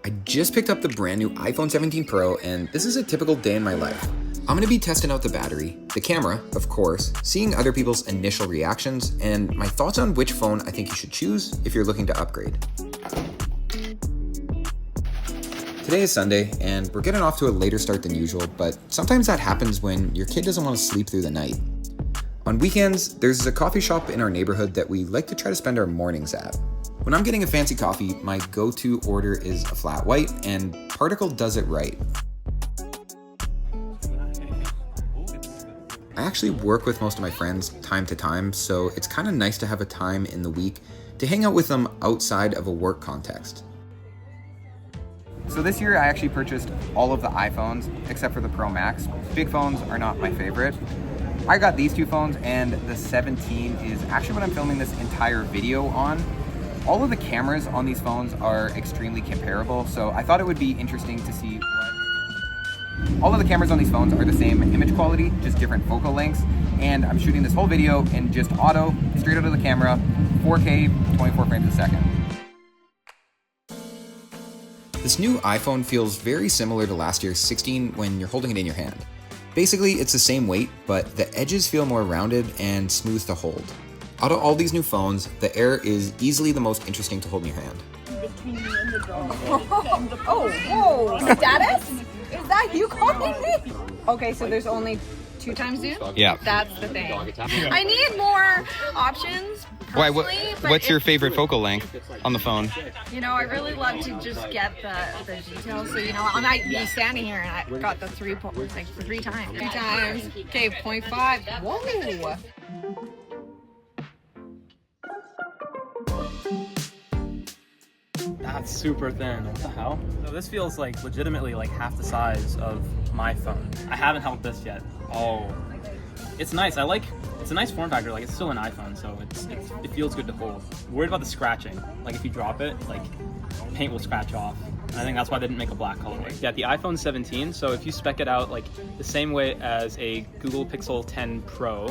I just picked up the brand new iPhone 17 Pro, and this is a typical day in my life. I'm gonna be testing out the battery, the camera, of course, seeing other people's initial reactions, and my thoughts on which phone I think you should choose if you're looking to upgrade. Today is Sunday, and we're getting off to a later start than usual, but sometimes that happens when your kid doesn't want to sleep through the night. On weekends, there's a coffee shop in our neighborhood that we like to try to spend our mornings at. When I'm getting a fancy coffee, my go-to order is a flat white, and Particle does it right. I actually work with most of my friends time to time, so it's kind of nice to have a time in the week to hang out with them outside of a work context. So this year I actually purchased all of the iPhones except for the Pro Max. Big phones are not my favorite. I got these two phones, and the 17 is actually what I'm filming this entire video on. All of the cameras on these phones are extremely comparable, so I thought it would be interesting to see what... All of the cameras on these phones are the same image quality, just different focal lengths, and I'm shooting this whole video in just auto, straight out of the camera, 4K, 24 frames a second. This new iPhone feels very similar to last year's 16 when you're holding it in your hand. Basically, it's the same weight, but the edges feel more rounded and smooth to hold. Out of all these new phones, the Air is easily the most interesting to hold in your hand. Oh, whoa! Status? Is that you calling me? Okay, so there's only 2 times zoom? Yeah. That's the thing. I need more options. Why? What's your favorite focal length on the phone? You know, I really love to just get the details. So, you know, I might be standing here and I got the 3 times. 3 times. Okay, 0.5. Whoa! That's super thin. What the hell? So this feels like legitimately like half the size of my phone. I haven't held this yet. Oh, it's nice. It's a nice form factor. Like, it's still an iPhone, so it feels good to hold. Worried about the scratching. Like, if you drop it, like, paint will scratch off. And I think that's why they didn't make a black colorway. Yeah, the iPhone 17. So if you spec it out like the same way as a Google Pixel 10 Pro,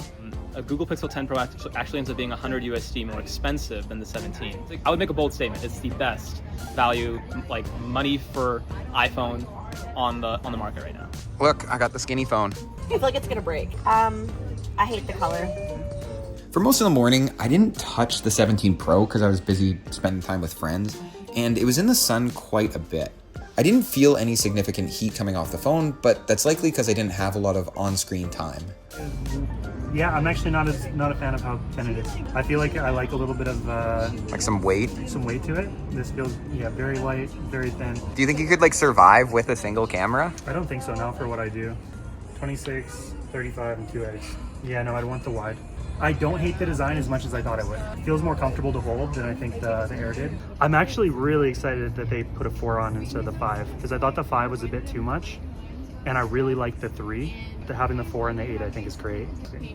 a Google Pixel 10 Pro actually ends up being $100 more expensive than the 17. I would make a bold statement. It's the best value, like, money for iPhone on the market right now. Look, I got the skinny phone. I feel like it's gonna break. I hate the color. For most of the morning, I didn't touch the 17 Pro because I was busy spending time with friends, and it was in the sun quite a bit. I didn't feel any significant heat coming off the phone, but that's likely because I didn't have a lot of on-screen time. Yeah, I'm actually not a fan of how thin it is. I feel like I like a little bit of Like some weight? some weight to it. This feels, yeah, very light, very thin. Do you think you could like survive with a single camera? I don't think so now for what I do. 26, 35, and 2x. Yeah, no, I'd want the wide. I don't hate the design as much as I thought it would. It feels more comfortable to hold than I think the Air did. I'm actually really excited that they put a 4 on instead of the 5, because I thought the 5 was a bit too much, and I really like the 3. Having the 4 and the 8 I think is great.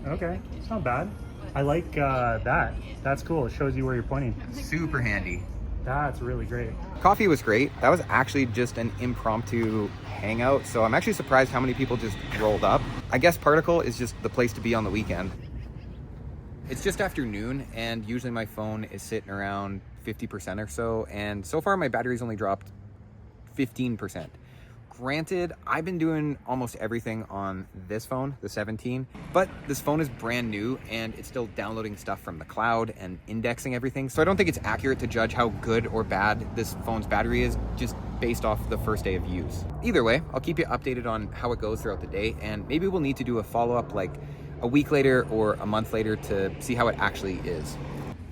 Okay, it's not bad. I like that. That's cool. It shows you where you're pointing. Super handy. That's really great. Coffee was great. That was actually just an impromptu hangout, so I'm actually surprised how many people just rolled up. I guess Particle is just the place to be on the weekend. It's just after noon, and usually my phone is sitting around 50% or so, and so far my battery's only dropped 15%. Granted, I've been doing almost everything on this phone, the 17, but this phone is brand new and it's still downloading stuff from the cloud and indexing everything. So I don't think it's accurate to judge how good or bad this phone's battery is just based off the first day of use. Either way, I'll keep you updated on how it goes throughout the day, and maybe we'll need to do a follow-up like a week later or a month later to see how it actually is.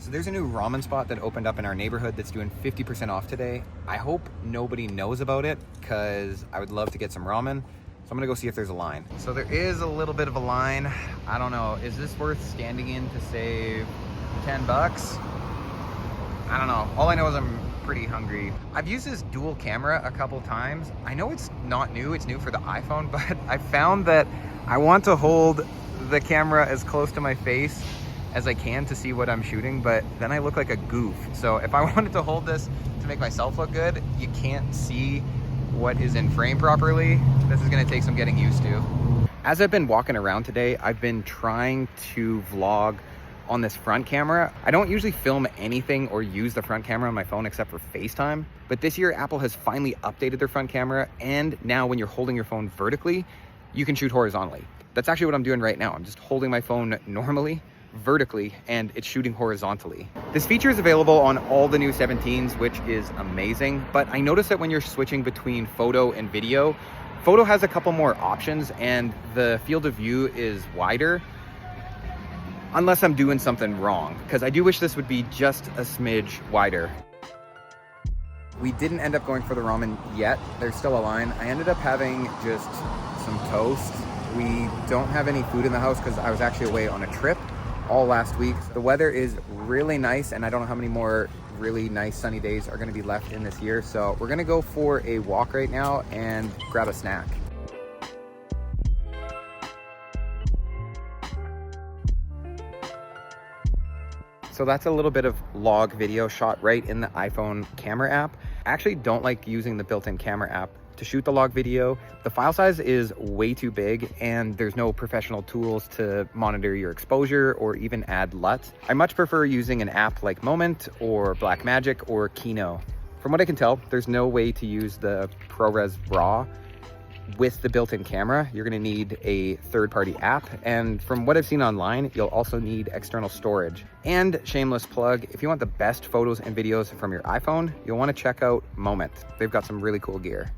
So there's a new ramen spot that opened up in our neighborhood that's doing 50% off today. I hope nobody knows about it because I would love to get some ramen. So I'm gonna go see if there's a line. So there is a little bit of a line. I don't know, is this worth standing in to save 10 bucks? I don't know. All I know is I'm pretty hungry. I've used this dual camera a couple times. I know it's not new, it's new for the iPhone, but I found that I want to hold the camera as close to my face as I can to see what I'm shooting, but then I look like a goof. So if I wanted to hold this to make myself look good, you can't see what is in frame properly. This is gonna take some getting used to. As I've been walking around today, I've been trying to vlog on this front camera. I don't usually film anything or use the front camera on my phone except for FaceTime, but this year Apple has finally updated their front camera, and now when you're holding your phone vertically, you can shoot horizontally. That's actually what I'm doing right now. I'm just holding my phone normally, vertically, and it's shooting horizontally. This feature is available on all the new 17s, which is amazing, but I noticed that when you're switching between photo and video, photo has a couple more options and the field of view is wider, unless I'm doing something wrong, because I do wish this would be just a smidge wider. We didn't end up going for the ramen yet. There's still a line. I ended up having just some toast. We don't have any food in the house because I was actually away on a trip all last week. The weather is really nice, and I don't know how many more really nice sunny days are going to be left in this year. So we're going to go for a walk right now and grab a snack. So that's a little bit of log video shot right in the iPhone camera app. I actually don't like using the built-in camera app to shoot the log video. The file size is way too big and there's no professional tools to monitor your exposure or even add LUT. I much prefer using an app like Moment or Blackmagic or Kino. From what I can tell, there's no way to use the ProRes RAW with the built-in camera. You're gonna need a third-party app, and from what I've seen online, you'll also need external storage. And shameless plug, if you want the best photos and videos from your iPhone, you'll wanna check out Moment. They've got some really cool gear.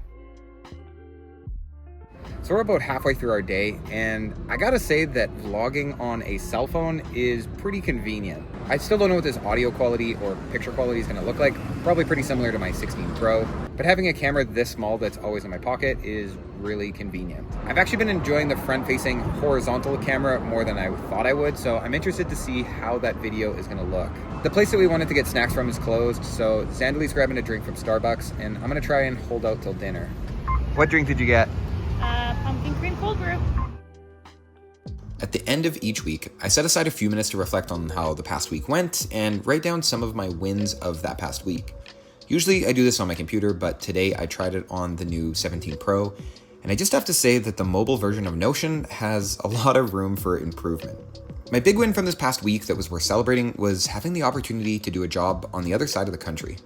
So we're about halfway through our day, and I gotta say that vlogging on a cell phone is pretty convenient. I still don't know what this audio quality or picture quality is gonna look like. Probably pretty similar to my 16 Pro, but having a camera this small that's always in my pocket is really convenient. I've actually been enjoying the front-facing horizontal camera more than I thought I would, so I'm interested to see how that video is gonna look. The place that we wanted to get snacks from is closed, so Zandali's grabbing a drink from Starbucks, and I'm gonna try and hold out till dinner. What drink did you get? Pumpkin cream cold brew. At the end of each week, I set aside a few minutes to reflect on how the past week went and write down some of my wins of that past week. Usually I do this on my computer, but today I tried it on the new 17 Pro, and I just have to say that the mobile version of Notion has a lot of room for improvement. My big win from this past week that was worth celebrating was having the opportunity to do a job on the other side of the country.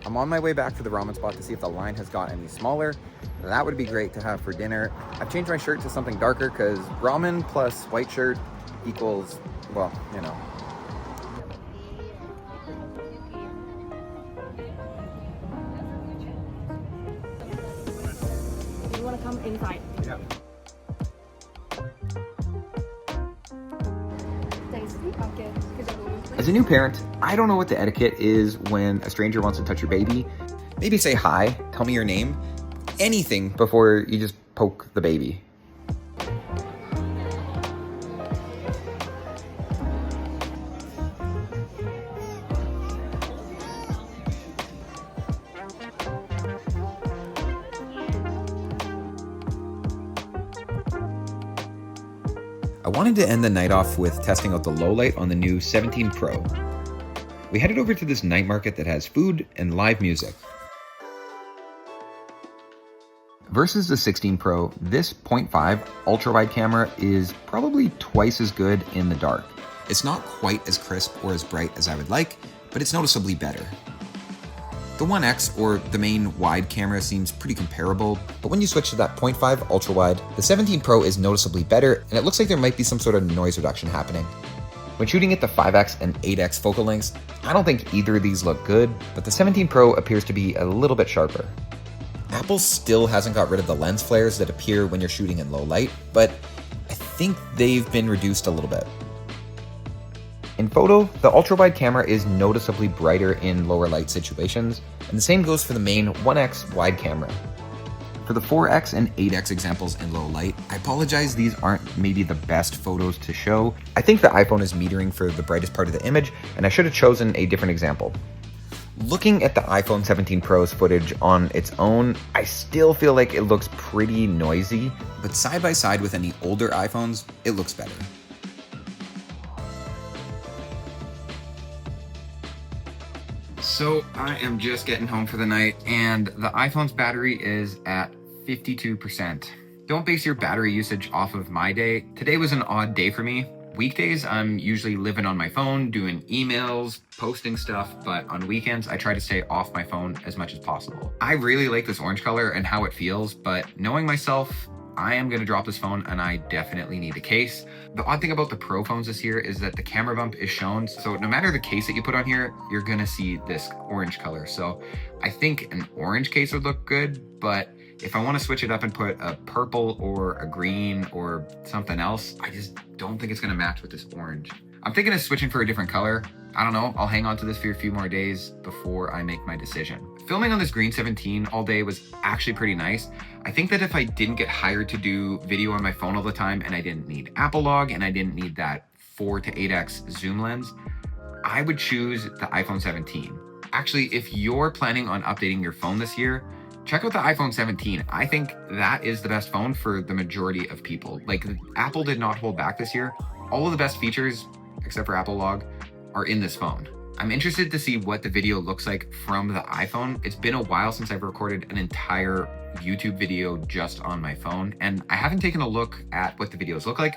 I'm on my way back to the ramen spot to see if the line has got any smaller. That would be great to have for dinner. I've changed my shirt to something darker because ramen plus white shirt equals, well, you know. You want to come inside? Yeah. As a new parent, I don't know what the etiquette is when a stranger wants to touch your baby. Maybe say hi, tell me your name, anything before you just poke the baby. I wanted to end the night off with testing out the low light on the new 17 Pro. We headed over to this night market that has food and live music. Versus the 16 Pro, this 0.5 ultra-wide camera is probably twice as good in the dark. It's not quite as crisp or as bright as I would like, but it's noticeably better. The 1X, or the main wide camera, seems pretty comparable, but when you switch to that 0.5 ultra-wide, the 17 Pro is noticeably better, and it looks like there might be some sort of noise reduction happening. When shooting at the 5X and 8X focal lengths, I don't think either of these look good, but the 17 Pro appears to be a little bit sharper. Apple still hasn't got rid of the lens flares that appear when you're shooting in low light, but I think they've been reduced a little bit. In photo, the ultra-wide camera is noticeably brighter in lower light situations, and the same goes for the main 1X wide camera. For the 4X and 8X examples in low light, I apologize, these aren't maybe the best photos to show. I think the iPhone is metering for the brightest part of the image, and I should have chosen a different example. Looking at the iPhone 17 Pro's footage on its own, I still feel like it looks pretty noisy, but side by side with any older iPhones, it looks better. So I am just getting home for the night, and the iPhone's battery is at 52%. Don't base your battery usage off of my day. Today was an odd day for me. Weekdays, I'm usually living on my phone, doing emails, posting stuff, but on weekends, I try to stay off my phone as much as possible. I really like this orange color and how it feels, but knowing myself, I am gonna drop this phone and I definitely need a case. The odd thing about the Pro phones this year is that the camera bump is shown, so no matter the case that you put on here, you're gonna see this orange color. So I think an orange case would look good, but if I wanna switch it up and put a purple or a green or something else, I just don't think it's gonna match with this orange. I'm thinking of switching for a different color. I don't know, I'll hang on to this for a few more days before I make my decision. Filming on this green 17 all day was actually pretty nice. I think that if I didn't get hired to do video on my phone all the time and I didn't need Apple Log and I didn't need that 4 to 8x zoom lens, I would choose the iPhone 17. Actually, if you're planning on updating your phone this year, check out the iPhone 17. I think that is the best phone for the majority of people. Like, Apple did not hold back this year. All of the best features, except for Apple Log, are in this phone. I'm interested to see what the video looks like from the iPhone. It's been a while since I've recorded an entire YouTube video just on my phone, and I haven't taken a look at what the videos look like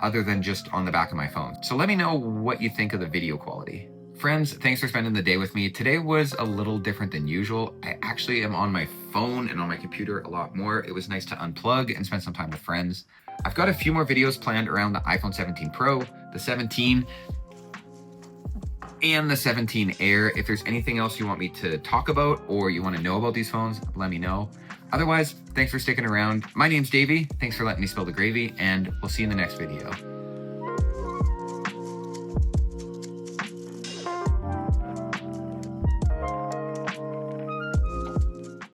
other than just on the back of my phone. So let me know what you think of the video quality. Friends, thanks for spending the day with me. Today was a little different than usual. I actually am on my phone and on my computer a lot more. It was nice to unplug and spend some time with friends. I've got a few more videos planned around the iPhone 17 Pro, the 17, and the 17 Air. If there's anything else you want me to talk about or you want to know about these phones, let me know. Otherwise, thanks for sticking around. My name's Davey. Thanks for letting me spill the gravy, and we'll see you in the next video.